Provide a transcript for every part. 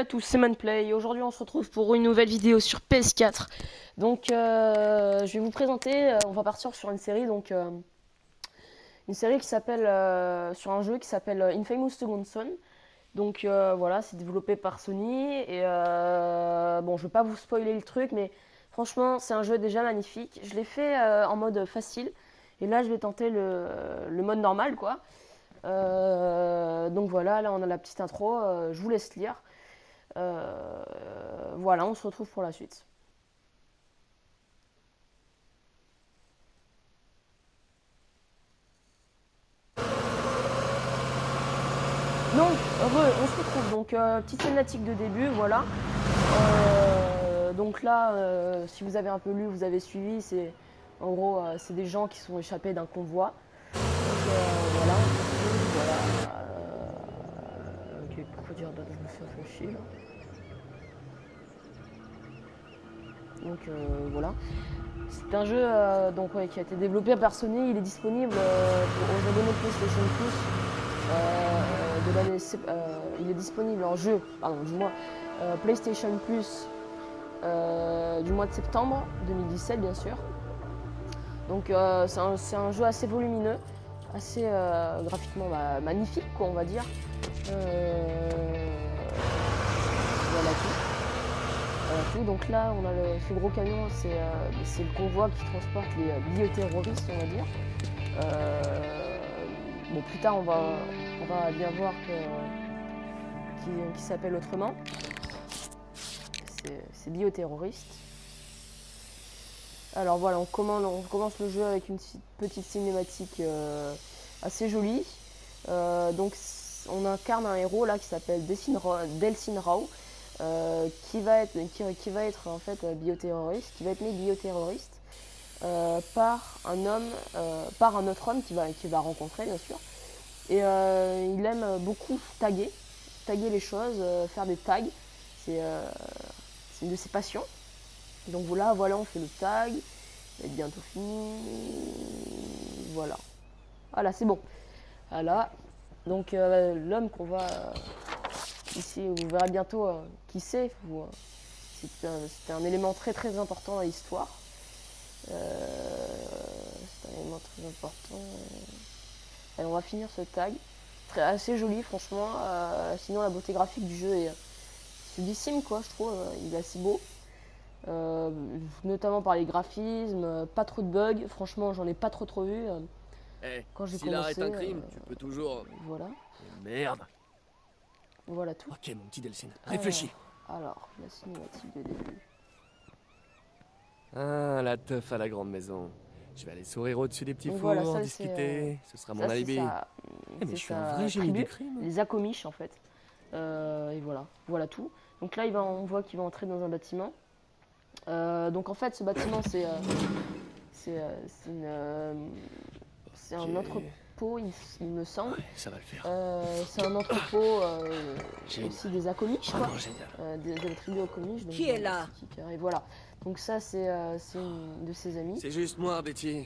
à tous, c'est Manplay et aujourd'hui on se retrouve pour une nouvelle vidéo sur PS4. Donc je vais vous présenter, on va partir sur une série, une série qui s'appelle, sur un jeu qui s'appelle Infamous Second Son. Donc voilà, c'est développé par Sony et bon, je vais pas vous spoiler le truc, mais franchement c'est un jeu déjà magnifique. Je l'ai fait en mode facile et là je vais tenter le mode normal quoi. Donc voilà, là on a la petite intro, je vous laisse lire. Voilà, on se retrouve pour la suite. Donc, heureux, on se retrouve. Donc, petite cinématique de début, voilà. Donc là, si vous avez un peu lu, vous avez suivi, c'est en gros, c'est des gens qui sont échappés d'un convoi. Donc voilà, on se retrouve, voilà. Ok, pourquoi dire d'autre? Je me suis réfléchi là. Donc voilà. C'est un jeu donc, ouais, qui a été développé par Sony. Il est disponible aux abonnés PlayStation Plus de l'année. Il est disponible en jeu, pardon, du mois PlayStation Plus du mois de septembre 2017, bien sûr. Donc c'est un jeu assez volumineux, assez graphiquement magnifique, quoi, on va dire. Voilà tout. Tout. Donc là, on a ce gros camion, c'est le convoi qui transporte les bioterroristes, on va dire. Bon, plus tard, on va bien voir qui s'appelle autrement. C'est bioterroriste. Alors voilà, on commence le jeu avec une petite cinématique assez jolie. Donc on incarne un héros là qui s'appelle Delsin Rao. Qui va être en fait bioterroriste, qui va être né bioterroriste par un autre homme qu'il va rencontrer bien sûr. Et il aime beaucoup taguer les choses, faire des tags. C'est une de ses passions. Donc voilà, on fait le tag, il va être bientôt fini. Voilà. Voilà, c'est bon. Voilà. Donc l'homme qu'on va ici, vous verrez bientôt qui c'est. C'est un élément très très important dans l'histoire. C'est un élément très important. Allez, on va finir ce tag. Assez joli, franchement. Sinon, la beauté graphique du jeu est sublissime, quoi, je trouve. Il est assez beau. Notamment par les graphismes, pas trop de bugs. Franchement, j'en ai pas trop vu. Eh, Quand j'ai s'il arrête commencé, un crime, tu peux toujours... voilà. Merde. Voilà tout. Ok, mon petit Delsin, réfléchis. Alors, la cinématique de début. Ah, la teuf à la grande maison. Je vais aller sourire au-dessus des petits Donc voilà, fours, discuter. Ce sera mon alibi. Eh, mais je suis un vrai génie tribu, du crime. les Akomish en fait. Et voilà tout. Donc là, on voit qu'il va entrer dans un bâtiment. Donc en fait, ce bâtiment, c'est euh, c'est une, euh, c'est Ok. un entrepôt, il me semble. Ouais, ça va le faire. C'est un entrepôt Génial. aussi des Akomish, quoi. Vraiment génial. De la tribu Akomish. Donc, Qui est là? et voilà. Donc ça, c'est une de ses amies. C'est juste moi, Betty.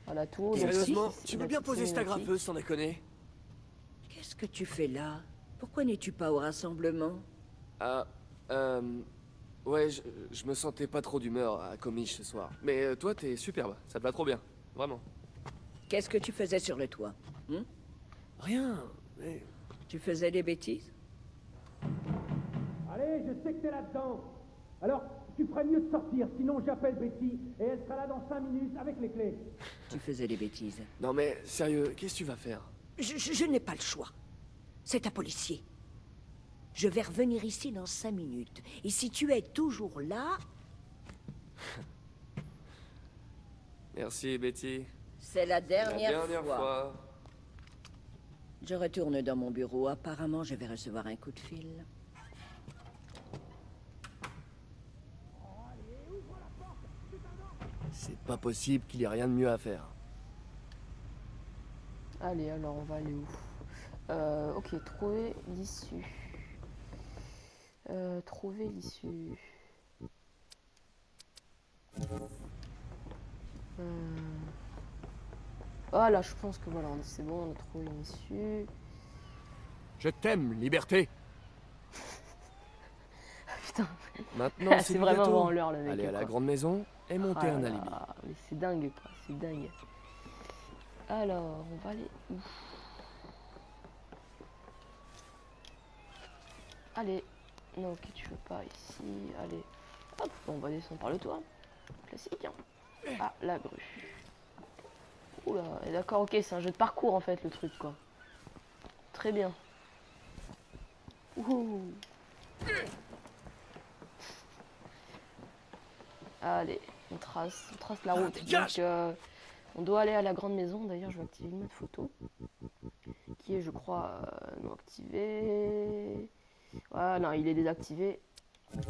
Voilà tout. Donc, Sérieusement, ça, c'est tu la veux bien petite poser ta cinématique. graffeuse sans déconner? Qu'est-ce que tu fais là? Pourquoi n'es-tu pas au rassemblement? Ah, ouais, je me sentais pas trop d'humeur à Comiche ce soir. Mais toi, t'es superbe, ça te va trop bien. Vraiment. Qu'est-ce que tu faisais sur le toit? Rien, mais... Tu faisais des bêtises? Allez, je sais que t'es là-dedans. Alors, tu ferais mieux de sortir, sinon j'appelle Betty et elle sera là dans 5 minutes avec les clés. Tu faisais des bêtises. Non mais, sérieux, qu'est-ce que tu vas faire? Je n'ai pas le choix. C'est un policier. Je vais revenir ici dans 5 minutes. Et si tu es toujours là, Merci, Betty. c'est la La dernière, dernière fois. fois. Je retourne dans mon bureau. Apparemment, je vais recevoir un coup de fil. C'est pas possible qu'il y ait rien de mieux à faire. Allez, alors on va aller où? Ok, trouver l'issue. Trouver l'issue. Voilà, je pense que voilà, c'est bon, on a trouvé une issue. Je t'aime, liberté. Maintenant, c'est C'est du vraiment gâteau. branleur, le mec. Aller à la quoi. grande maison et monter Ah un là alibi. là, mais c'est dingue, quoi. C'est dingue. Alors, on va aller où? Allez. Non, ok, tu veux pas ici. Allez. Hop, on va descendre par le toit. Classique, hein. Ah, la grue. Oula, et d'accord, ok, c'est un jeu de parcours en fait, le truc, quoi. Très bien. Ouh. Allez, on trace la route. dégage. Donc, on doit aller à la grande maison. D'ailleurs, je vais activer le mode photo. Qui est, je crois, non activé. Voilà, non, il est désactivé.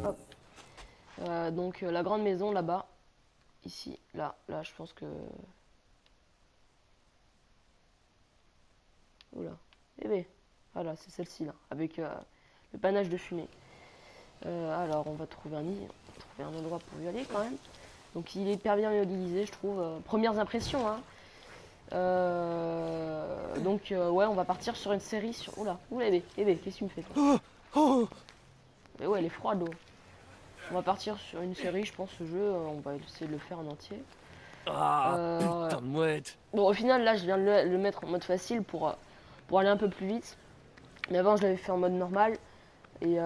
Hop. Donc, la grande maison là-bas. Ici, là, je pense que. Oula. Eh ben, voilà, c'est celle-ci là, avec le panache de fumée. Alors, on va trouver un nid, trouver un endroit pour y aller quand même. Donc, il est hyper bien modélisé, je trouve. Premières impressions, hein. Donc, ouais, on va partir sur une série sur. Oula, qu'est-ce que tu me fais toi? Mais ouais, elle est froide l'eau. On va partir sur une série, je pense, ce jeu, on va essayer de le faire en entier. Putain de mouette. Bon, au final, là, je viens de le mettre en mode facile pour aller un peu plus vite. Mais avant, je l'avais fait en mode normal. Et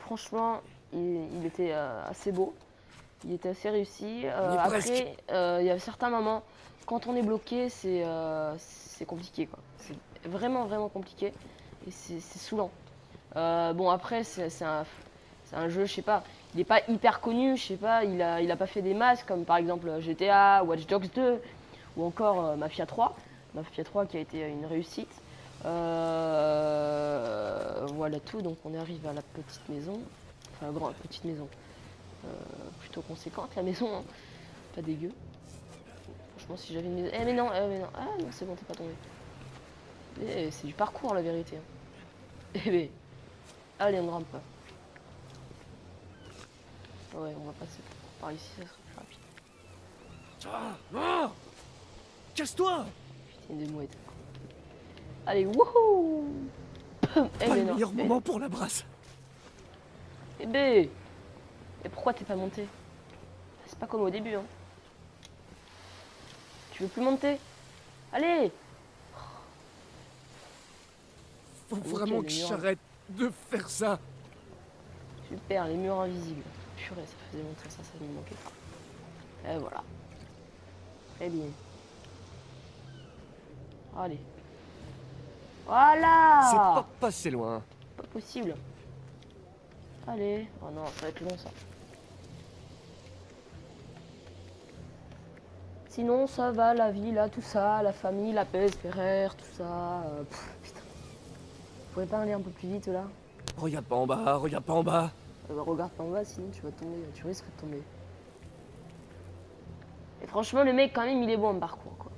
franchement, il était assez beau. Il était assez réussi. Après, il y a certains moments, quand on est bloqué, c'est compliqué, quoi. C'est vraiment, vraiment compliqué. Et c'est saoulant. Bon, après, c'est un jeu, je sais pas, il n'est pas hyper connu, je sais pas, il a pas fait des masses, comme par exemple GTA, Watch Dogs 2, ou encore Mafia 3. Mafia 3 qui a été une réussite. Voilà tout, donc on arrive à la petite maison. Enfin, petite maison. Plutôt conséquente, la maison, hein. Pas dégueu. Franchement, si j'avais une maison... mais non. Ah non, c'est bon, t'es pas tombé. C'est du parcours, la vérité. Hein. Ben... Allez, on grimpe pas. Ouais, on va passer par ici, ça sera plus rapide. Casse-toi. Putain, des mouettes. Allez, wouhou. Pas le meilleur moment pour la brasse. Eh ben. Et pourquoi t'es pas monté? C'est pas comme au début, hein. Tu veux plus monter? Allez. Faut Ok, vraiment que les murs. j'arrête de faire ça. Super, les murs invisibles. Purée, ça faisait montrer ça me manquait. Et voilà. Très bien. Allez. Voilà. C'est pas passé loin. Pas possible. Allez. Oh non, ça va être long ça. Sinon, ça va, la vie, là, tout ça, la famille, la paix, espéraire, tout ça. Putain. Vous pourriez pas aller un peu plus vite là? Regarde pas en bas, regarde pas en bas. Regarde pas en bas, sinon tu vas tomber, tu risques de tomber. Et franchement, le mec, quand même, il est bon en parcours, quoi.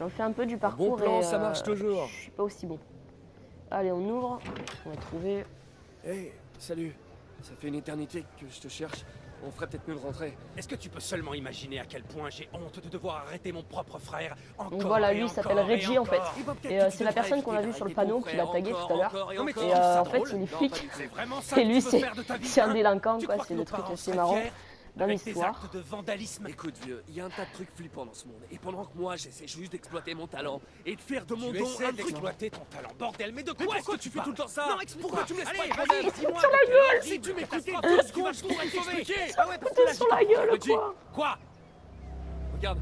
J'en fais un peu du parcours. Bon plan, et, ça marche toujours. Je suis pas aussi bon. Allez, on ouvre. On va trouver. Hey, salut. Ça fait une éternité que je te cherche. On ferait peut-être mieux de rentrer. Est-ce que tu peux seulement imaginer à quel point j'ai honte de devoir arrêter mon propre frère encore? Donc voilà, lui, et il s'appelle encore et Reggie en fait. encore. Et c'est la personne qu'on a vue sur le panneau qui l'a tagué tout à l'heure. Non, mais tu Et trouves ça en fait, drôle? il est flic. C'est vraiment ça Et que lui, tu veux c'est faire de ta vie, un hein? délinquant, Tu quoi. crois que C'est nos le truc parents assez seraient marrant fiers dans avec tes l'histoire. actes de vandalisme? Écoute, vieux, il y a un tas de trucs flippants dans ce monde. Et pendant que moi, j'essaie juste d'exploiter mon talent et de faire de mon Tu don essaies un truc. d'exploiter ton talent, bordel, mais de Mais quoi est-ce pourquoi que tu fais tout le temps ça? Non, explique. Pourquoi tu me laisses Allez, pas être vas-y, moi-même? dis-moi. Sur la gueule. Si tu m'écoutais Catastrophe, 2 deux secondes, je secondes, pourrais je pourrais t'expliquer. t'expliquer. Ah ouais, parce que là, Sur la gueule, Reggie. quoi. Quoi? Regarde.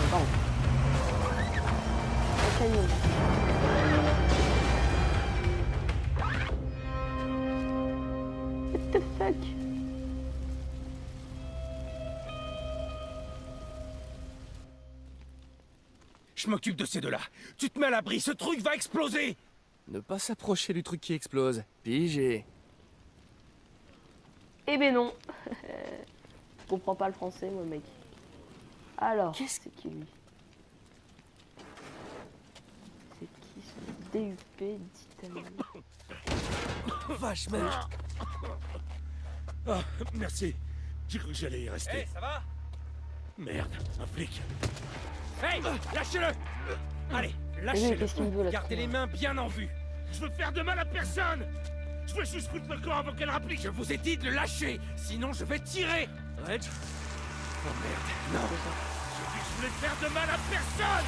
Pardon. Un camion. What the fuck? Je m'occupe de ces deux-là. Tu te mets à l'abri, ce truc va exploser. Ne pas s'approcher du truc qui explose. Pigé. Eh ben non. Je comprends pas le français, moi, mec. Alors, c'est qui lui? C'est qui ce DUP d'Italie? Vache, mec. Ah, merci. J'ai cru que j'allais y rester. Hey, ça va? Merde, un flic. Hey, lâchez-le. Allez, qu'est-ce qu'il me veut, lâchez-le. là, Gardez ce les mains bien en vue. Je veux faire de mal à personne. Je veux juste foutre le camp avant qu'elle rapplique. Je vous ai dit de le lâcher, sinon je vais tirer. Reg? Oh merde, non. J'ai dit que je voulais faire de mal à personne.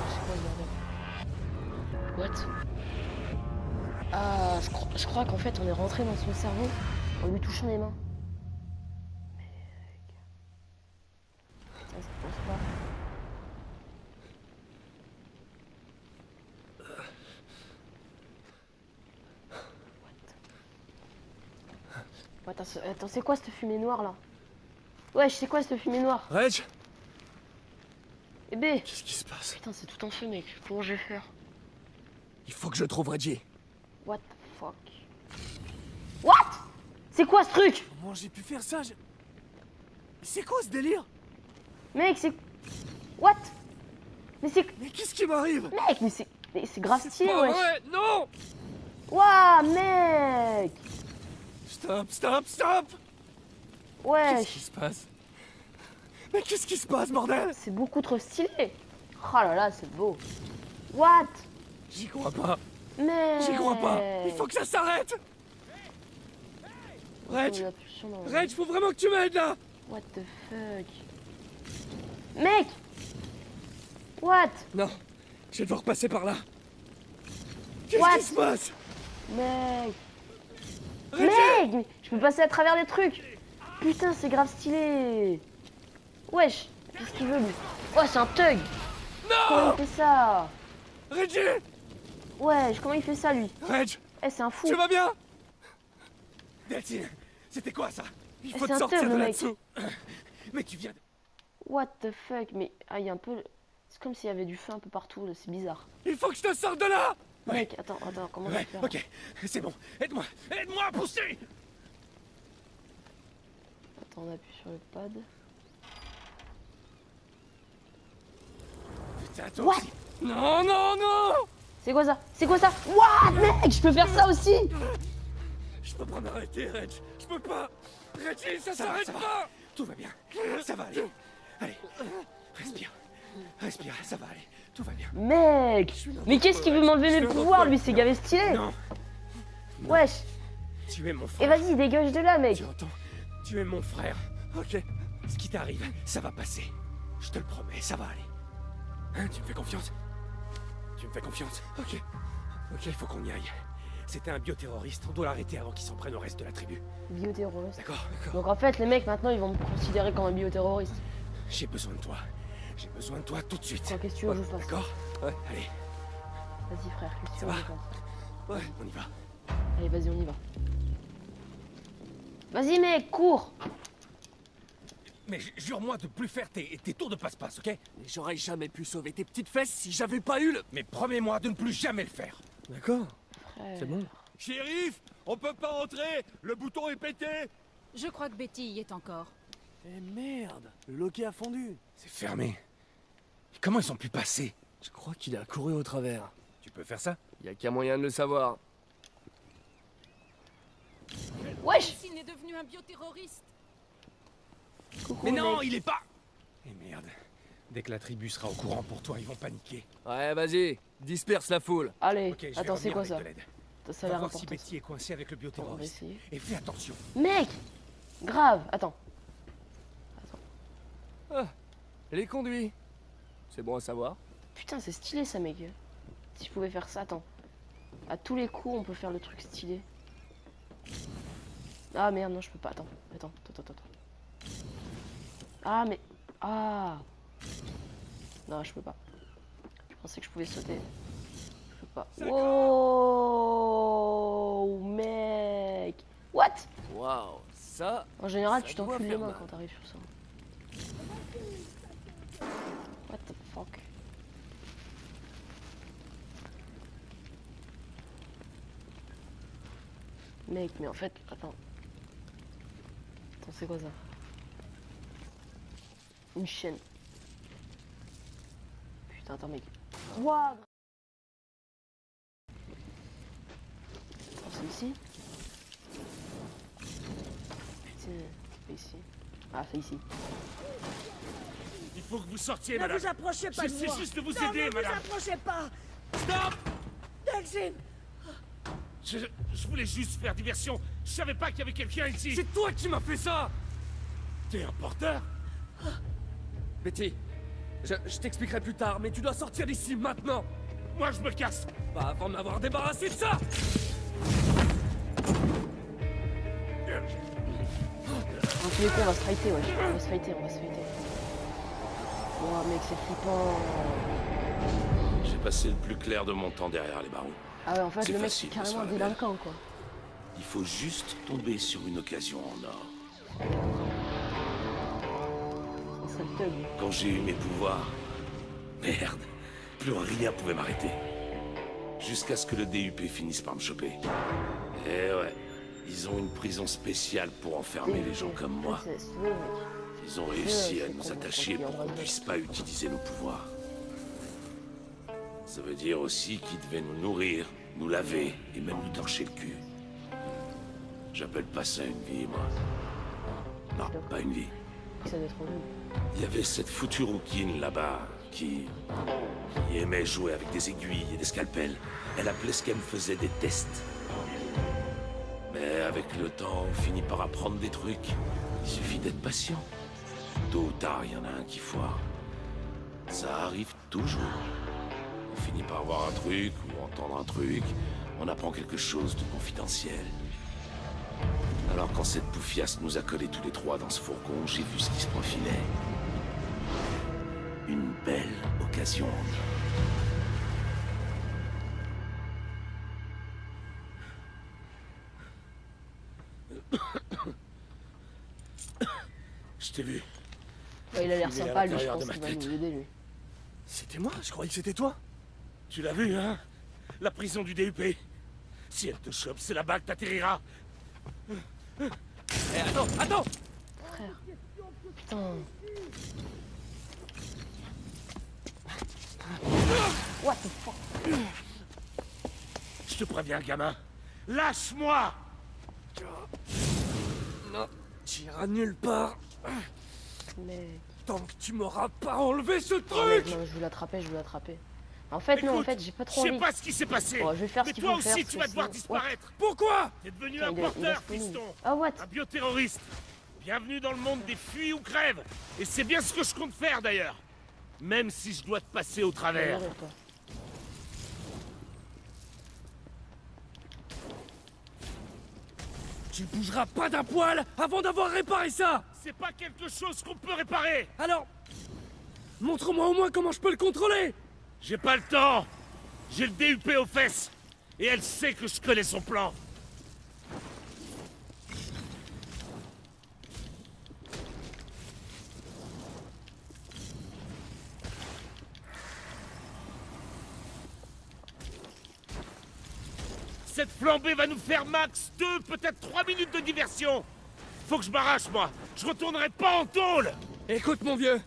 C'est quoi ce bordel? What? Ah, je crois qu'en fait on est rentré dans son cerveau en lui touchant les mains. Mec. Ça se pense pas. What? Attends, c'est quoi cette fumée noire là? Wesh, c'est quoi cette fumée noire? Reg? Eh bé! Qu'est-ce qui se passe? Putain, c'est tout en feu, mec. Comment je vais faire? Il faut que je trouve Reggie. What the fuck? What? C'est quoi ce truc? Comment j'ai pu faire ça? C'est quoi ce délire? Mec, c'est... What? Mais c'est... Mais qu'est-ce qui m'arrive? Mec, mais c'est grave stylé, Pas wesh. vrai, non! Waouh, mec! Stop, stop, stop! Qu'est-ce qui Wesh, se passe? Mais qu'est-ce qui se passe, bordel? c'est beaucoup trop stylé. Oh là là, c'est beau. What? J'y crois pas. Mec! J'y crois pas. Il faut que ça s'arrête. Reg, Reg, faut vraiment que tu m'aides là. What the fuck? Mec! What? Non, je vais devoir passer par là. Qu'est-ce What? qui se passe? Mec! Reggie! Mec! Mais je peux passer à travers les trucs! Putain, c'est grave stylé! Wesh! Qu'est-ce qu'il veut lui? Oh, c'est un thug! Comment Non! il fait ça? Reggie! Wesh, comment il fait ça lui? Reg, Eh, c'est un fou! tu vas bien? Delphine, c'était quoi ça? Il Eh, faut c'est te un sortir thug, de le mec. là-dessous. Mais tu viens de... What the fuck? Mais ah, il y a un peu. C'est comme s'il y avait du feu un peu partout, là, c'est bizarre. Il faut que je te sorte de là. Mec, attends, comment je vais Ouais, faire? ok, c'est bon. Aide-moi à pousser. Attends, on appuie sur le pad. Putain, toi What? aussi. Non, non, non! C'est quoi ça? C'est quoi ça? What, mec? Je peux faire ça aussi? Je peux pas m'arrêter, Reg. Je peux pas. Reggie, ça Ça va, s'arrête ça va. pas. Tout va bien. Ça va aller. Allez, respire. Respire, ça va aller. Tout va bien. Mec! Mais qu'est-ce qu'il veut m'enlever mes Je suis pouvoirs, heureux. lui? C'est gavé stylé! Non, Wesh! tu es mon Et frère. vas-y, dégage de là, mec! Tu entends? Tu es mon frère. Ok. Ce qui t'arrive, ça va passer. Je te le promets, ça va aller. Hein, tu me fais confiance? Tu me fais confiance? Ok. Ok, il faut qu'on y aille. C'était un bioterroriste, on doit l'arrêter avant qu'il s'en prenne au reste de la tribu. Bioterroriste. D'accord? Donc en fait, les mecs, maintenant, ils vont me considérer comme un bioterroriste. J'ai besoin de toi. J'ai besoin de toi tout de suite. Quoi, qu'est-ce que tu veux que je fasse? D'accord? Ouais. Allez, Vas-y, frère, qu'est-ce que tu Ça veux va que je fasse? on y va. Allez, vas-y, on y va. Vas-y, mec, cours! Mais jure-moi de plus faire tes tours de passe-passe, ok? Mais j'aurais jamais pu sauver tes petites fesses si j'avais pas eu le... Mais promets-moi de ne plus jamais le faire. D'accord. Frère. C'est bon. Shérif, on peut pas entrer. Le bouton est pété. Je crois que Betty y est encore. Eh merde, le loquet a fondu. C'est fermé. Comment ils ont pu passer? Je crois qu'il a couru au travers. Tu peux faire ça? Y a qu'un moyen de le savoir. Wesh! Betty est devenu un bioterroriste. Coucou, Mais non, mec. il est pas... Eh merde. Dès que la tribu sera au courant pour toi, ils vont paniquer. Ouais, vas-y, disperse la foule. Allez, Ok, je vais attends, c'est revenir quoi avec ça? de l'aide. Ça a Va l'air voir si important. Betty est coincée avec le On va bioterroriste. essayer. Et fais attention. Mec! Grave, attends. Ah, les conduits. C'est bon à savoir. Putain, c'est stylé ça, mec. Si je pouvais faire ça, attends. À tous les coups, on peut faire le truc stylé. Ah merde, non, je peux pas. Attends. Ah, mais. Ah! Non, je peux pas. Je pensais que je pouvais sauter. Je peux pas. Wow! Mec! What? Waouh, ça... En général, Ça tu doit t'encules les faire mains mal. quand t'arrives sur ça. What the fuck? Mec, mais en fait, attends. Attends, c'est quoi ça? Une chaîne. Putain, attends, mec. Wouah! Attends, c'est ici? Putain, c'est pas ici. Ah, c'est ici. Il faut que vous sortiez, Ne madame. vous approchez pas de moi. J'essaie juste de vous Non, aider, ne madame. vous approchez pas. Stop! Delphine. Je voulais juste faire diversion. Je savais pas qu'il y avait quelqu'un ici. C'est toi qui m'as fait ça! T'es un porteur? Betty, je t'expliquerai plus tard, mais tu dois sortir d'ici maintenant! Moi, je me casse. Pas avant de m'avoir débarrassé de ça! En tous les cas, on va se fighter, ouais. On va se fighter, on va se fighter. Oh mec, c'est flippant. J'ai passé le plus clair de mon temps derrière les barreaux. Ah ouais, en fait, C'est le mec, facile, c'est carrément un monsieur Rabel. délinquant, quoi. Il faut juste tomber sur une occasion en or. C'est le thug. Quand j'ai eu mes pouvoirs, merde, plus rien pouvait m'arrêter. Jusqu'à ce que le DUP finisse par me choper. Et ouais, ils ont une prison spéciale pour enfermer les gens comme moi. Si tu veux, mec. Ils ont réussi à c'est nous con- attacher tranquille, pour on qu'on va le puisse pas utiliser nos pouvoirs. Ça veut dire aussi qu'ils devaient nous nourrir, nous laver et même nous torcher le cul. J'appelle pas ça une vie, moi. Non, pas une vie. Ça doit être horrible. Il y avait cette foutue rouquine là-bas qui aimait jouer avec des aiguilles et des scalpels. Elle appelait ce qu'elle me faisait des tests. Mais avec le temps, on finit par apprendre des trucs. Il suffit d'être patient. Tôt ou tard, il y en a un qui foire. Ça arrive toujours. On finit par voir un truc ou entendre un truc. On apprend quelque chose de confidentiel. Alors quand cette bouffiasse nous a collés tous les trois dans ce fourgon, j'ai vu ce qui se profilait. Une belle occasion. Je t'ai vu. Ouais, il a l'air Il est à sympa, lui, je l'intérieur de pense ma qu'il va tête. nous aider, lui. C'était moi? Je croyais que c'était toi! Tu l'as vu, hein? La prison du DUP. Si elle te chope, c'est là-bas que t'atterriras. Eh, attends! Putain. What the fuck? Je te préviens, gamin. Lâche-moi! Non, tu iras nulle part Mec. tant que tu m'auras pas enlevé ce Oh, mec, truc! non, je veux l'attraper, je veux l'attraper. En fait, non, en Écoute, fait, j'ai pas Je trop sais envie. pas ce qui s'est passé. Bon, je vais faire ce Mais qu'il toi faut faire, aussi, parce tu que vas devoir sinon- disparaître. Pourquoi? T'es devenu Putain, un il est porteur, disponible. fiston. Ah, what? Un bioterroriste. Bienvenue dans le monde des fuis ou crèves. Et c'est bien ce que je compte faire, d'ailleurs. Même si je dois te passer au travers. Arrête, toi. Tu bougeras pas d'un poil avant d'avoir réparé ça! C'est pas quelque chose qu'on peut réparer. Alors, montre-moi au moins comment je peux le contrôler! J'ai pas le temps. J'ai le DUP aux fesses. Et elle sait que je connais son plan. Cette flambée va nous faire max 2, peut-être 3 minutes de diversion. Faut que je m'arrache, moi. Je retournerai pas en tôle. Écoute, mon vieux,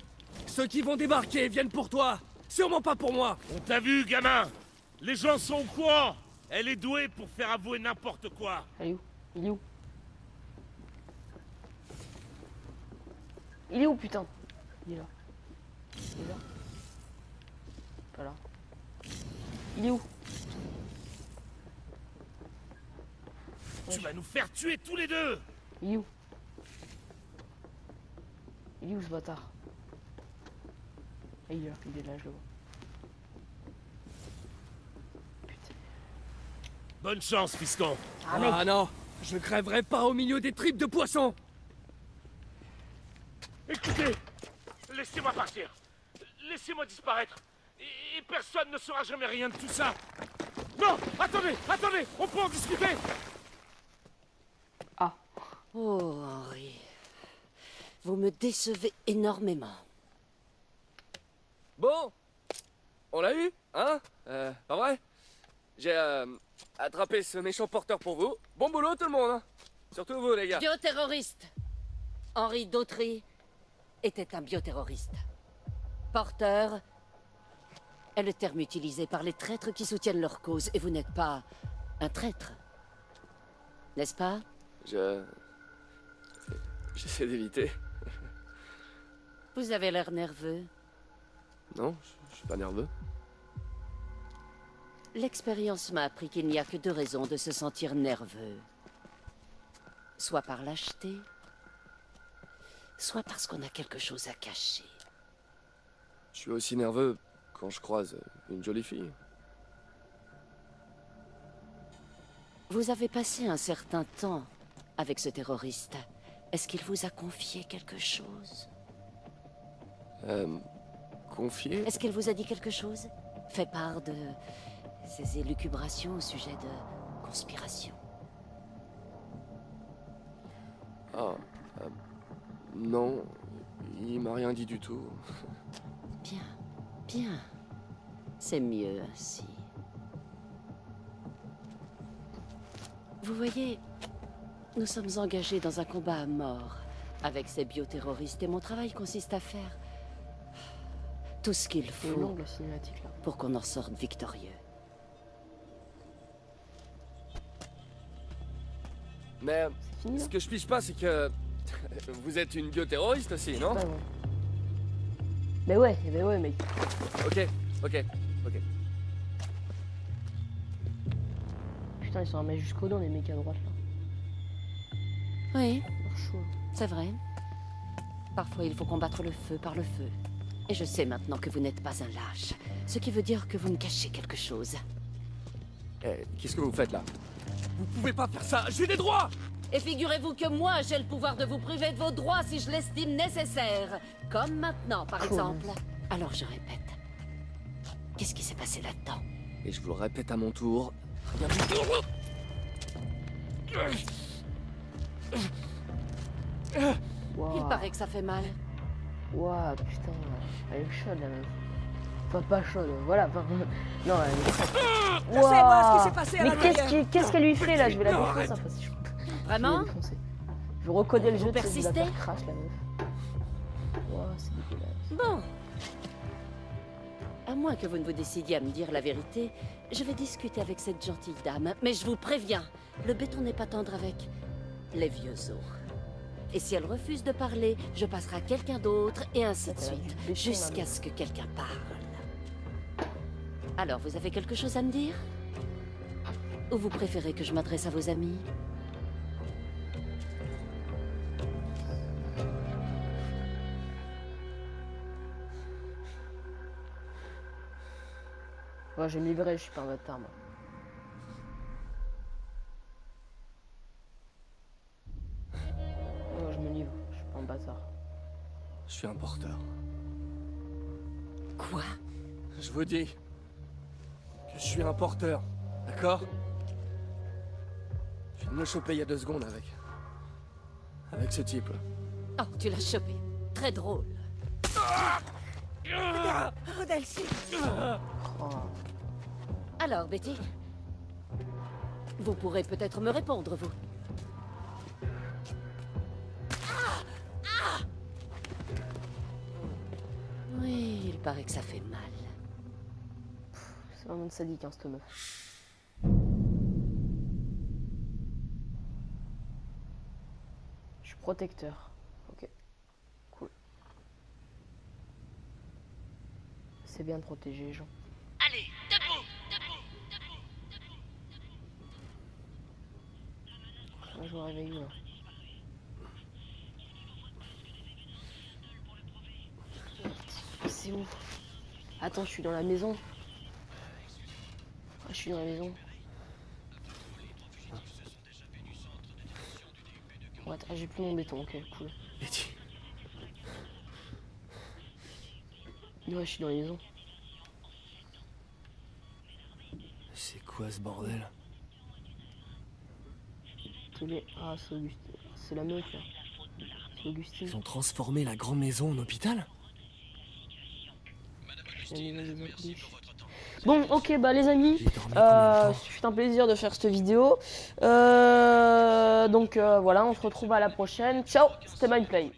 ceux qui vont débarquer viennent pour toi, sûrement pas pour moi. On t'a vu, gamin. Les gens sont au courant. Elle est douée pour faire avouer n'importe quoi. Elle est où? Il est où? Il est où, putain? Il est là. Il est là. Pas là. Il est où? Tu vas nous faire tuer tous les deux. Il est où? Il est où, ce bâtard? Ah, il est là, je le vois. Putain. Bonne chance, fiston. Ah, mec! Ah non, je crèverai pas au milieu des tripes de poisson! Écoutez, laissez-moi partir. Laissez-moi disparaître. Et personne ne saura jamais rien de tout ça. Non, attendez, on peut en discuter. Ah. Oh, Henri. Vous me décevez énormément. Bon, on l'a eu, hein? Pas vrai? J'ai attrapé ce méchant porteur pour vous. Bon boulot tout le monde, hein? Surtout vous les gars. Bioterroriste. Henri Dautry était un bioterroriste. Porteur est le terme utilisé par les traîtres qui soutiennent leur cause, et vous n'êtes pas un traître. N'est-ce pas? J'essaie d'éviter. Vous avez l'air nerveux. Non, je suis pas nerveux. L'expérience m'a appris qu'il n'y a que deux raisons de se sentir nerveux. Soit par lâcheté, soit parce qu'on a quelque chose à cacher. Je suis aussi nerveux quand je croise une jolie fille. Vous avez passé un certain temps avec ce terroriste. Est-ce qu'il vous a confié quelque chose? Confié? Est-ce qu'il vous a dit quelque chose? Fait part de ses élucubrations au sujet de conspiration? Ah, non, il m'a rien dit du tout. Bien, bien. C'est mieux ainsi. Vous voyez, nous sommes engagés dans un combat à mort avec ces bioterroristes et mon travail consiste à faire tout ce qu'il C'est faut long la cinématique là. pour qu'on en sorte victorieux. Mais C'est fini là? ce que je pige pas, c'est que vous êtes une bioterroriste aussi, non? Bah ouais. Mais ouais, mec. Ok. Putain, ils sont armés jusqu'au dos les mecs à droite là. Oui, Leur chaud. c'est vrai. Parfois, il faut combattre le feu par le feu. Et je sais maintenant que vous n'êtes pas un lâche. Ce qui veut dire que vous me cachez quelque chose. Eh, qu'est-ce que vous faites là? Vous pouvez pas faire ça, j'ai des droits! Et figurez-vous que moi, j'ai le pouvoir de vous priver de vos droits si je l'estime nécessaire. Comme maintenant, par exemple. Alors je répète. Qu'est-ce qui s'est passé là-dedans? Et je vous le répète à mon tour. Rien Waouh. Il paraît que ça fait mal. Waouh, putain. Elle est chaude la meuf. Enfin, pas chaude, voilà. Enfin, non, elle est chaude. Laissez-moi ce qui s'est passé à Mais l'intérieur. qu'est-ce qu'elle lui fait là? Je vais la défoncer. Enfin, si je... Vraiment? Je vais la défoncer. Je vais recoder le Vous jeu, tu sais, je vais la persistez? faire crash la meuf. Waouh, c'est dégueulasse. Bon. À moins que vous ne vous décidiez à me dire la vérité, je vais discuter avec cette gentille dame. Mais je vous préviens, le béton n'est pas tendre avec les vieux os. Et si elle refuse de parler, je passerai à quelqu'un d'autre, et ainsi de Elle a du suite, béton, jusqu'à là. ce que quelqu'un parle. Alors, vous avez quelque chose à me dire? Ou vous préférez que je m'adresse à vos amis? Ouais, je vais me libérer, je suis pas un bâtard moi. Ouais, je me livre, je suis pas un bâtard. Je suis un porteur. Quoi? Je vous dis que je suis un porteur, d'accord? Je viens de me choper il y a 2 secondes avec ce type là. Oh, tu l'as chopé. Très drôle. Oh, Delcy. Oh. Alors, Betty? Vous pourrez peut-être me répondre, vous. Oui, il paraît que ça fait mal. C'est vraiment sadique, hein, cette meuf. Je suis protecteur. Ok. Cool. C'est bien de protéger les gens. Allez, debout! Moi, je me réveille là. C'est où? Attends, je suis dans la maison. Ah, je suis dans la maison. Ouais, attends, j'ai plus mon béton, ok, cool. Betty. Ouais, je suis dans la maison. C'est quoi ce bordel? Ah, c'est Augustine. C'est la meuf là. C'est Augustine. Ils ont transformé la grande maison en hôpital? Bon, ok, bah les amis, J'ai dormi combien de temps? c'est un plaisir de faire cette vidéo. Donc voilà, on se retrouve à la prochaine. Ciao, c'était Mindplay.